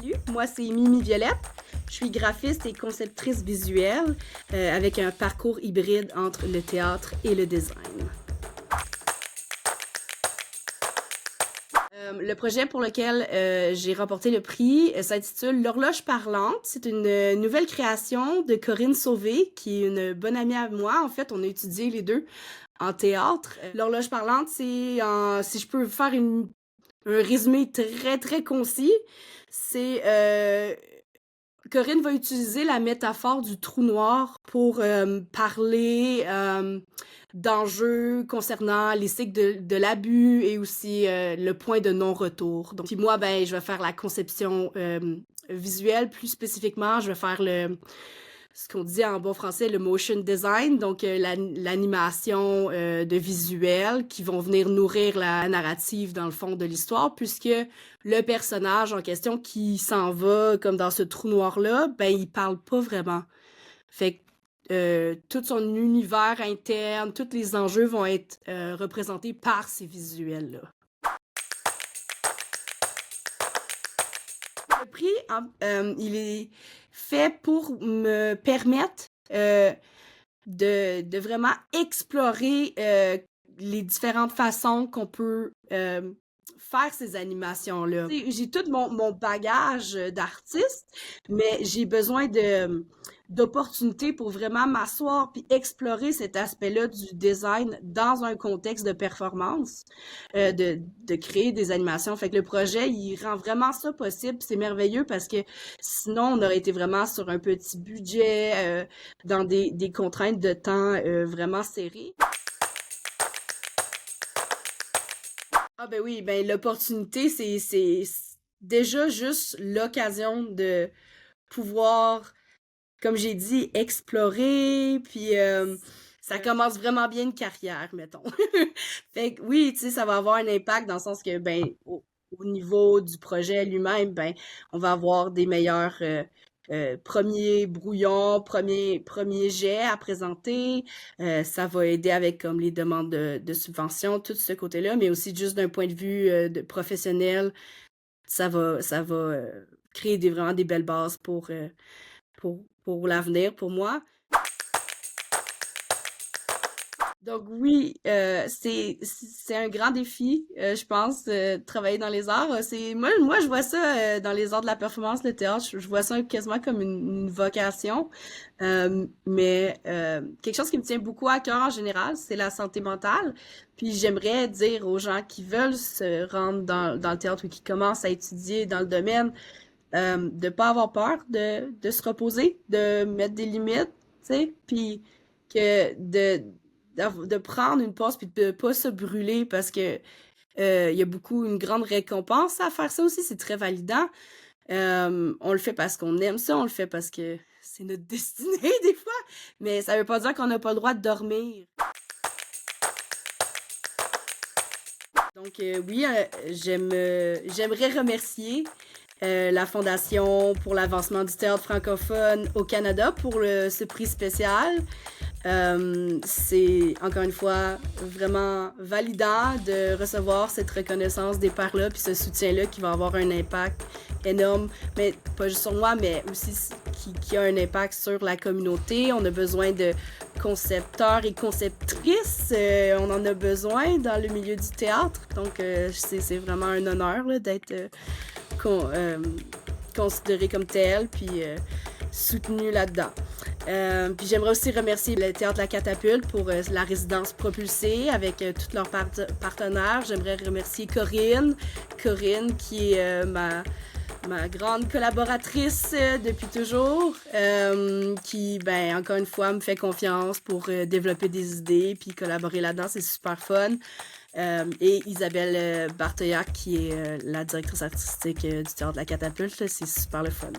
Salut, moi c'est Mimi Violette. Je suis graphiste et conceptrice visuelle avec un parcours hybride entre le théâtre et le design. Le projet pour lequel j'ai remporté le prix s'intitule L'horloge parlante. C'est une nouvelle création de Corinne Sauvé, qui est une bonne amie à moi. En fait, on a étudié les deux en théâtre. L'horloge parlante, c'est, si je peux faire un résumé très, très concis, c'est Corinne va utiliser la métaphore du trou noir pour parler d'enjeux concernant les cycles de l'abus et aussi le point de non-retour. Donc, puis moi, ben, je vais faire la conception visuelle. Plus spécifiquement, je vais faire ce qu'on dit en bon français, le motion design, donc l'animation de visuels qui vont venir nourrir la narrative dans le fond de l'histoire, puisque le personnage en question qui s'en va comme dans ce trou noir-là, ben il parle pas vraiment. Fait que tout son univers interne, tous les enjeux vont être représentés par ces visuels-là. Le prix, il est fait pour me permettre de vraiment explorer les différentes façons qu'on peut faire ces animations-là. J'ai tout mon bagage d'artiste, mais j'ai besoin d'opportunités pour vraiment m'asseoir puis explorer cet aspect-là du design dans un contexte de performance, de créer des animations. Fait que le projet, il rend vraiment ça possible. C'est merveilleux parce que sinon, on aurait été vraiment sur un petit budget, dans des contraintes de temps vraiment serrées. Ah ben oui, ben l'opportunité, c'est déjà juste l'occasion de pouvoir, comme j'ai dit, explorer, puis ça commence vraiment bien une carrière, mettons. Fait que oui, tu sais, ça va avoir un impact dans le sens que, ben, au niveau du projet lui-même, ben, on va avoir des meilleurs premiers brouillons, premiers jets à présenter. Ça va aider avec comme les demandes de subventions, tout ce côté-là, mais aussi juste d'un point de vue de professionnel, ça va créer vraiment des belles bases pour l'avenir, pour moi. Donc oui, c'est un grand défi, je pense, travailler dans les arts. C'est moi je vois ça dans les arts de la performance, le théâtre, je vois ça quasiment comme une vocation. Mais quelque chose qui me tient beaucoup à cœur en général, c'est la santé mentale. Puis j'aimerais dire aux gens qui veulent se rendre dans le théâtre ou qui commencent à étudier dans le domaine, de pas avoir peur de se reposer, de mettre des limites, tu sais, puis que de prendre une pause puis de pas se brûler parce que il y a une grande récompense à faire ça aussi, c'est très validant. On le fait parce qu'on aime ça, on le fait parce que c'est notre destinée des fois, mais ça veut pas dire qu'on n'a pas le droit de dormir. Donc oui, j'aimerais remercier la Fondation pour l'avancement du théâtre francophone au Canada pour ce prix spécial. C'est encore une fois vraiment validant de recevoir cette reconnaissance des pairs-là puis ce soutien-là qui va avoir un impact énorme, mais pas juste sur moi, mais aussi qui a un impact sur la communauté. On a besoin de concepteurs et conceptrices. On en a besoin dans le milieu du théâtre. Donc, c'est vraiment un honneur là, d'être considéré comme tel, puis soutenu là-dedans. Puis j'aimerais aussi remercier le Théâtre La Catapulte pour la résidence propulsée avec tous leurs partenaires. J'aimerais remercier Corinne qui est ma grande collaboratrice depuis toujours, qui, ben, encore une fois, me fait confiance pour développer des idées puis collaborer là-dedans, c'est super fun. Et Isabelle Barteillac, qui est la directrice artistique du Théâtre de la Catapulte, c'est super le fun.